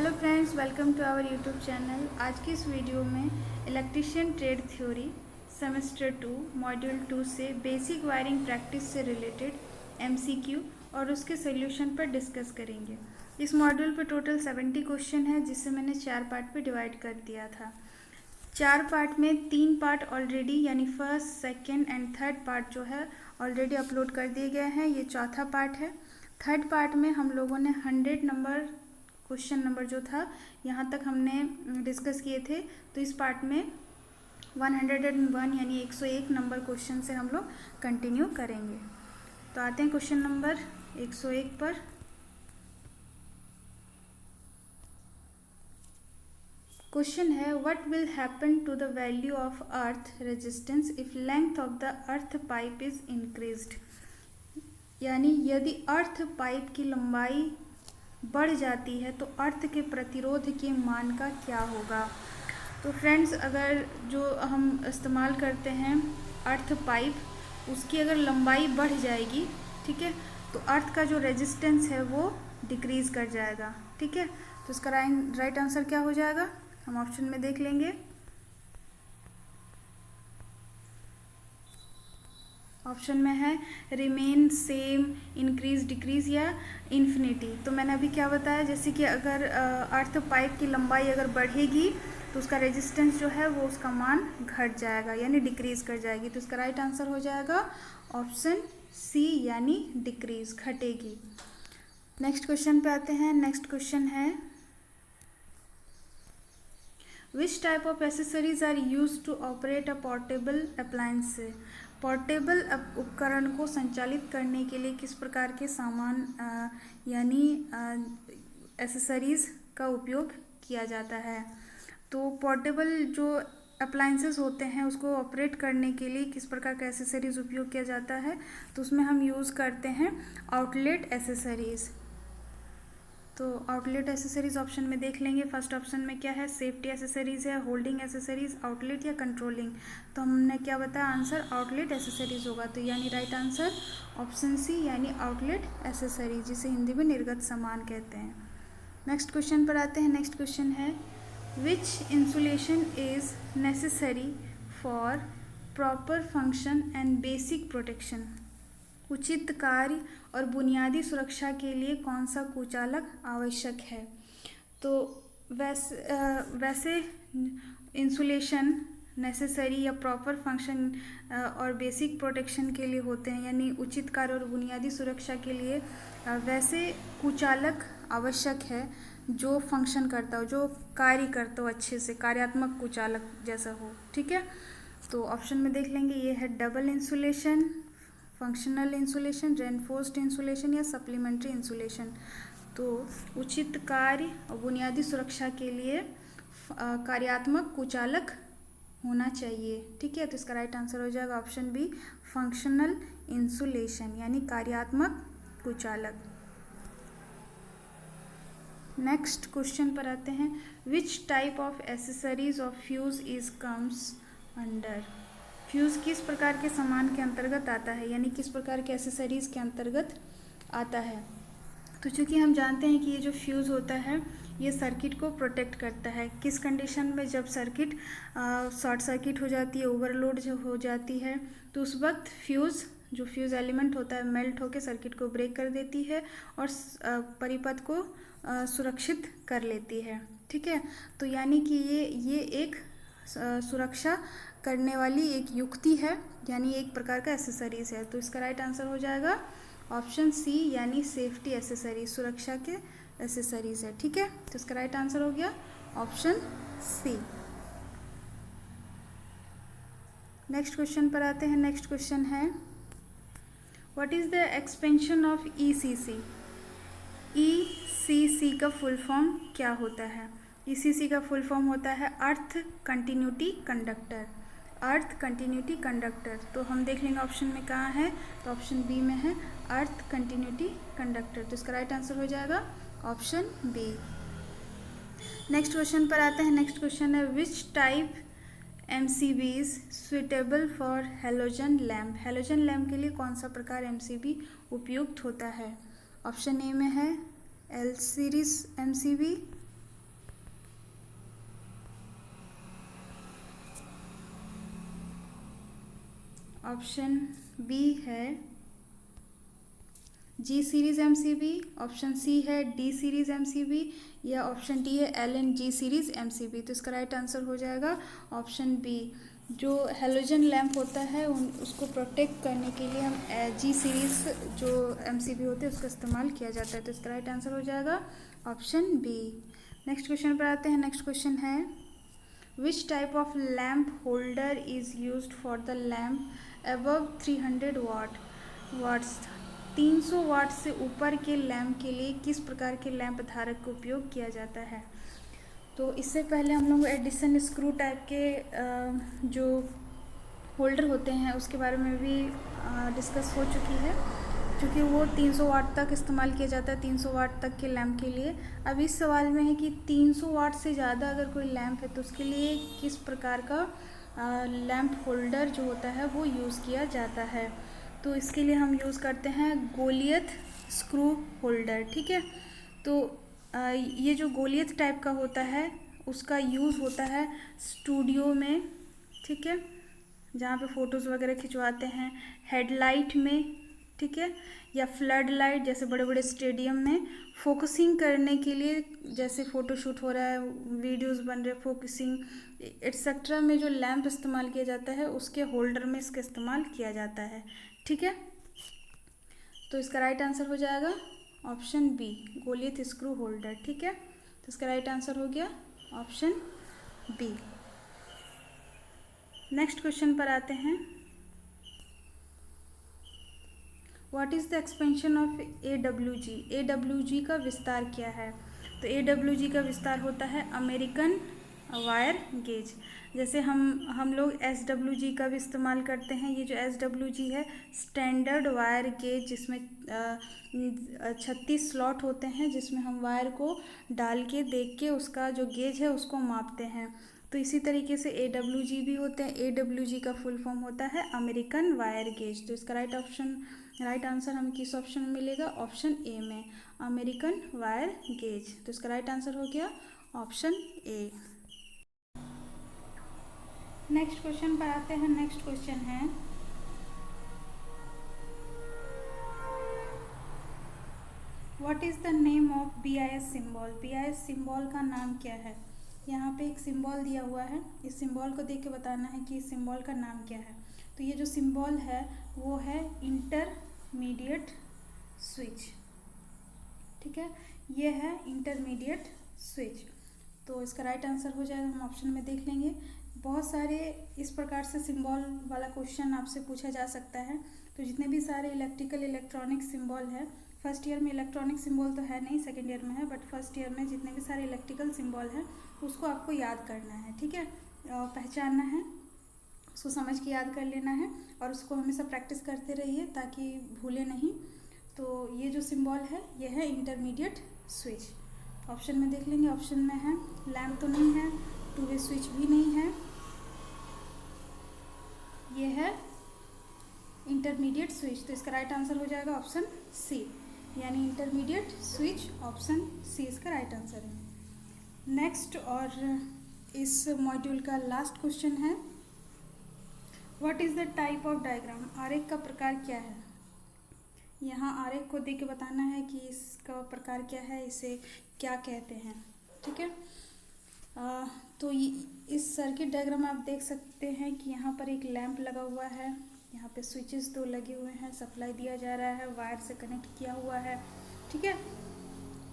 Hello friends, welcome to our YouTube channel. आज की इस वीडियो में electrician trade theory semester 2 module 2 से बेसिक वायरिंग प्रैक्टिस से रिलेटेड एमसीक्यू और उसके सोल्यूशन पर डिस्कस करेंगे। इस मॉड्यूल पर टोटल 70 क्वेश्चन है, जिससे मैंने 4 पार्ट पे डिवाइड कर दिया था। 4 पार्ट में 3 पार्ट ऑलरेडी यानी first, second and third part जो है ऑलरेडी अपलोड कर दिए गए हैं। ये चौथा पार्ट है। थर्ड पार्ट में हम लोगों ने 100 नंबर क्वेश्चन नंबर जो था यहाँ तक हमने डिस्कस किए थे। तो इस पार्ट में 101 यानी 101 नंबर क्वेश्चन से हम लोग कंटिन्यू करेंगे। तो आते हैं क्वेश्चन नंबर 101 पर। क्वेश्चन है, what will happen to the value of earth resistance if length of the earth pipe is increased. यानी यदि अर्थ पाइप की लंबाई बढ़ जाती है तो अर्थ के प्रतिरोध के मान का क्या होगा। तो फ्रेंड्स, अगर जो हम इस्तेमाल करते हैं अर्थ पाइप, उसकी अगर लंबाई बढ़ जाएगी, ठीक है, तो अर्थ का जो रेजिस्टेंस है वो डिक्रीज़ कर जाएगा। ठीक है, तो इसका राइट आंसर क्या हो जाएगा, हम ऑप्शन में देख लेंगे। ऑप्शन में है रिमेन, सेम, इंक्रीज, डिक्रीज या इन्फिनिटी। तो मैंने अभी क्या बताया, जैसे कि अगर अर्थ पाइप की लंबाई अगर बढ़ेगी तो उसका रेजिस्टेंस जो है वो उसका मान घट जाएगा यानी डिक्रीज कर जाएगी। तो इसका राइट आंसर हो जाएगा ऑप्शन सी यानी डिक्रीज, घटेगी। नेक्स्ट क्वेश्चन पे आते हैं। नेक्स्ट क्वेश्चन है, which type of accessories are use to operate a portable appliance. Portable उपकरण को संचालित करने के लिए किस प्रकार के सामान यानी एसेसरीज का उपयोग किया जाता है। तो पोर्टेबल जो अप्लायंसेस होते हैं उसको ऑपरेट करने के लिए किस प्रकार का एसेसरीज उपयोग किया जाता है, तो उसमें हम यूज़ करते हैं आउटलेट एसेसरीज। तो आउटलेट एसेसरीज ऑप्शन में देख लेंगे। फर्स्ट ऑप्शन में क्या है, सेफ्टी एसेसरीज है, होल्डिंग एसेसरीज, आउटलेट या कंट्रोलिंग। तो हमने क्या बताया, आंसर आउटलेट एसेसरीज होगा। तो यानी राइट आंसर ऑप्शन सी यानी आउटलेट एसेसरीज, जिसे हिंदी में निर्गत सामान कहते हैं। नेक्स्ट क्वेश्चन पर आते हैं। नेक्स्ट क्वेश्चन है, which insulation is necessary for proper function and basic protection. उचित कार्य और बुनियादी सुरक्षा के लिए कौन सा कुचालक आवश्यक है। तो वैसे इंसुलेशन नेसेसरी या प्रॉपर फंक्शन और बेसिक प्रोटेक्शन के लिए होते हैं, यानी उचित कार्य और बुनियादी सुरक्षा के लिए वैसे कुचालक आवश्यक है जो फंक्शन करता हो, जो कार्य करता हो अच्छे से, कार्यात्मक कुचालक जैसा हो। ठीक है, तो ऑप्शन में देख लेंगे। ये है double insulation, functional insulation, reinforced insulation या सप्लीमेंट्री इंसुलेशन। तो उचित कार्य और बुनियादी सुरक्षा के लिए कार्यात्मक कुचालक होना चाहिए। ठीक है, तो इसका राइट आंसर हो जाएगा ऑप्शन बी, फंक्शनल इंसुलेशन यानी कार्यात्मक कुचालक। नेक्स्ट क्वेश्चन पर आते हैं, विच type of accessories of fuse is comes under. Fuse किस प्रकार के सामान के अंतर्गत आता है, यानी किस प्रकार के एसेसरीज के अंतर्गत आता है। तो चूँकि हम जानते हैं कि ये जो फ्यूज़ होता है ये सर्किट को प्रोटेक्ट करता है। किस कंडीशन में, जब सर्किट शॉर्ट सर्किट हो जाती है, ओवरलोड जो हो जाती है, तो उस वक्त फ्यूज़ जो फ्यूज़ एलिमेंट होता है मेल्ट होकर सर्किट को ब्रेक कर देती है और परिपथ को सुरक्षित कर लेती है। ठीक है, तो यानी कि ये एक सुरक्षा करने वाली एक युक्ति है, यानी एक प्रकार का एसेसरीज है। तो इसका राइट आंसर हो जाएगा ऑप्शन सी यानी सेफ्टी एसेसरीज, सुरक्षा के एसेसरीज है। ठीक है, तो इसका राइट आंसर हो गया ऑप्शन सी। नेक्स्ट क्वेश्चन पर आते हैं। नेक्स्ट क्वेश्चन है, what is the expansion of ECC. ECC का फुल फॉर्म क्या होता है। ईसीसी का फुल फॉर्म होता है अर्थ कंटिन्यूटी कंडक्टर, अर्थ कंटिन्यूटी कंडक्टर। तो हम देख लेंगे ऑप्शन में कहाँ है, तो ऑप्शन बी में है अर्थ कंटिन्यूटी कंडक्टर। तो इसका राइट आंसर हो जाएगा ऑप्शन बी। नेक्स्ट क्वेश्चन पर आते हैं। नेक्स्ट क्वेश्चन है, which type MCB is suitable for halogen lamp. Halogen lamp के लिए कौन सा प्रकार एमसीबी उपयुक्त होता है। ऑप्शन ए में है L series MCB, option B है G series MCB, option C है डी सीरीज़ एमसीबी, या ऑप्शन डी है L and G series MCB. तो इसका राइट आंसर हो जाएगा ऑप्शन बी। जो हेलोजन लैम्प होता है उसको प्रोटेक्ट करने के लिए हम जी सीरीज़ जो एमसीबी होते हैं उसका इस्तेमाल किया जाता है। तो इसका राइट आंसर हो जाएगा ऑप्शन बी। नेक्स्ट क्वेश्चन पर आते हैं। नेक्स्ट क्वेश्चन है which type of lamp holder is used for the lamp above 300 watts. 300 watt से ऊपर के लैम्प के लिए किस प्रकार के लैम्प धारक का उपयोग किया जाता है। तो इससे पहले हम लोग एडिसन स्क्रू टाइप के जो होल्डर होते हैं उसके बारे में भी डिस्कस हो चुकी है, क्योंकि वो 300 वाट तक इस्तेमाल किया जाता है, 300 वाट तक के लैम्प के लिए। अब इस सवाल में है कि 300 वाट से ज़्यादा अगर कोई लैम्प है तो उसके लिए किस प्रकार का लैम्प होल्डर जो होता है वो यूज़ किया जाता है। तो इसके लिए हम यूज़ करते हैं गोलियत स्क्रू होल्डर। ठीक है, तो ये जो गोलियत टाइप का होता है उसका यूज़ होता है स्टूडियो में, ठीक है, जहाँ पे फ़ोटोज़ वगैरह खिंचवाते हैं, हेडलाइट में, ठीक है, या फ्लड लाइट जैसे बड़े बड़े स्टेडियम में फोकसिंग करने के लिए, जैसे फ़ोटोशूट हो रहा है, वीडियोस बन रहे, फोकसिंग एट्सेट्रा में जो लैंप इस्तेमाल किया जाता है उसके होल्डर में इसका इस्तेमाल किया जाता है। ठीक है, तो इसका राइट आंसर हो जाएगा option B, Goliath screw holder. ठीक है, तो इसका राइट आंसर हो गया ऑप्शन बी। नेक्स्ट क्वेश्चन पर आते हैं। What is the expansion of AWG। AWG का विस्तार क्या है। तो AWG का विस्तार होता है अमेरिकन वायर गेज। जैसे हम लोग SWG का भी इस्तेमाल करते हैं। ये जो SWG है स्टैंडर्ड वायर गेज, जिसमें 36 स्लॉट होते हैं, जिसमें हम वायर को डाल के देख के उसका जो गेज है उसको मापते हैं। तो इसी तरीके से AWG भी होते हैं। AWG का फुल फॉर्म होता है अमेरिकन वायर गेज। तो इसका राइट आंसर हमें किस ऑप्शन में मिलेगा, ऑप्शन ए में, अमेरिकन वायर गेज। तो इसका राइट आंसर हो गया ऑप्शन ए। नेक्स्ट क्वेश्चन पर आते हैं। नेक्स्ट क्वेश्चन है what is the name of BIS symbol. BIS symbol का नाम क्या है। यहाँ पे एक सिंबल दिया हुआ है, इस सिंबल को देख के बताना है कि इस सिंबल का नाम क्या है। तो ये जो सिंबल है वो है इंटरमीडिएट स्विच। ठीक है, ये है इंटरमीडिएट स्विच। तो इसका राइट आंसर हो जाएगा, हम ऑप्शन में देख लेंगे। बहुत सारे इस प्रकार से सिंबल वाला क्वेश्चन आपसे पूछा जा सकता है। तो जितने भी सारे इलेक्ट्रॉनिक सिंबल है, फर्स्ट ईयर में इलेक्ट्रॉनिक सिंबल तो है नहीं, सेकेंड ईयर में है, बट फर्स्ट ईयर में जितने भी सारे इलेक्ट्रिकल सिंबल है उसको आपको याद करना है। ठीक है, पहचानना है, उसको समझ के याद कर लेना है और उसको हमेशा प्रैक्टिस करते रहिए ताकि भूले नहीं। तो ये जो सिंबल है ये है इंटरमीडिएट स्विच। ऑप्शन में देख लेंगे, ऑप्शन में है लैम्प तो नहीं है, टू वे स्विच भी नहीं है, ये है इंटरमीडिएट स्विच। तो इसका राइट आंसर हो जाएगा ऑप्शन सी, यानी इंटरमीडिएट स्विच, ऑप्शन सी इसका राइट आंसर है। नेक्स्ट और इस मॉड्यूल का लास्ट क्वेश्चन है what is the type of diagram. आरेख का प्रकार क्या है। यहाँ आरेख को देख के बताना है कि इसका प्रकार क्या है, इसे क्या कहते हैं। ठीक है, तो इस सर्किट डायग्राम में आप देख सकते हैं कि यहाँ पर एक लैंप लगा हुआ है, यहाँ पे स्विचेस दो लगे हुए हैं, सप्लाई दिया जा रहा है, वायर से कनेक्ट किया हुआ है। ठीक है,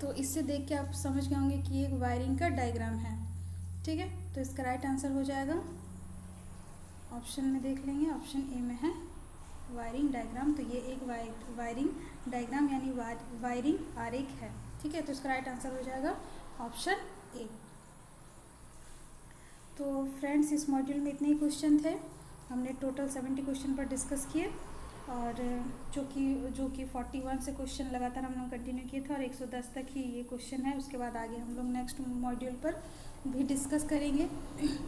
तो इससे देख के आप समझ गए होंगे कि एक वायरिंग का डायग्राम है। ठीक है, तो इसका राइट आंसर हो जाएगा, ऑप्शन में देख लेंगे, ऑप्शन ए में है वायरिंग डायग्राम। तो ये एक वायरिंग डायग्राम यानी वायरिंग आरेख है। ठीक है, तो इसका राइट आंसर हो जाएगा ऑप्शन ए। तो फ्रेंड्स, इस मॉड्यूल में इतने ही क्वेश्चन थे। हमने टोटल 70 क्वेश्चन पर डिस्कस किए, और जो कि 41 से क्वेश्चन लगातार हम लोग कंटिन्यू किए थे, और 110 तक ही ये क्वेश्चन है। उसके बाद आगे हम लोग नेक्स्ट मॉड्यूल पर भी डिस्कस करेंगे।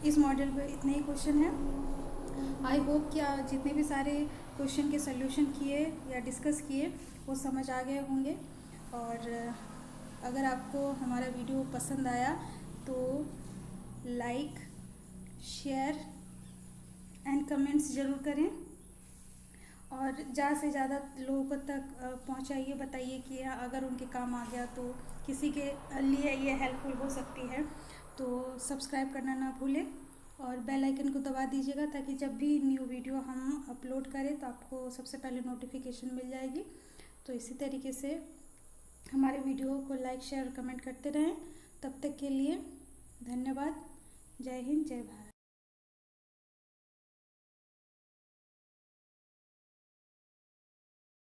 इस मॉड्यूल पर इतने ही क्वेश्चन हैं। आई होप कि जितने भी सारे क्वेश्चन के सल्यूशन किए या डिस्कस किए वो समझ आ गए होंगे। और अगर आपको हमारा वीडियो पसंद आया तो लाइक, शेयर एंड कमेंट्स ज़रूर करें। और ज़्यादा से ज़्यादा लोगों तक पहुंचाइए, बताइए कि अगर उनके काम आ गया तो किसी के लिए ये हेल्पफुल हो सकती है। तो सब्सक्राइब करना ना भूलें और बेल आइकन को दबा दीजिएगा ताकि जब भी न्यू वीडियो हम अपलोड करें तो आपको सबसे पहले नोटिफिकेशन मिल जाएगी। तो इसी तरीके से हमारे वीडियो को लाइक शेयर कमेंट करते रहें। तब तक के लिए धन्यवाद। जय हिंद, जय भारत।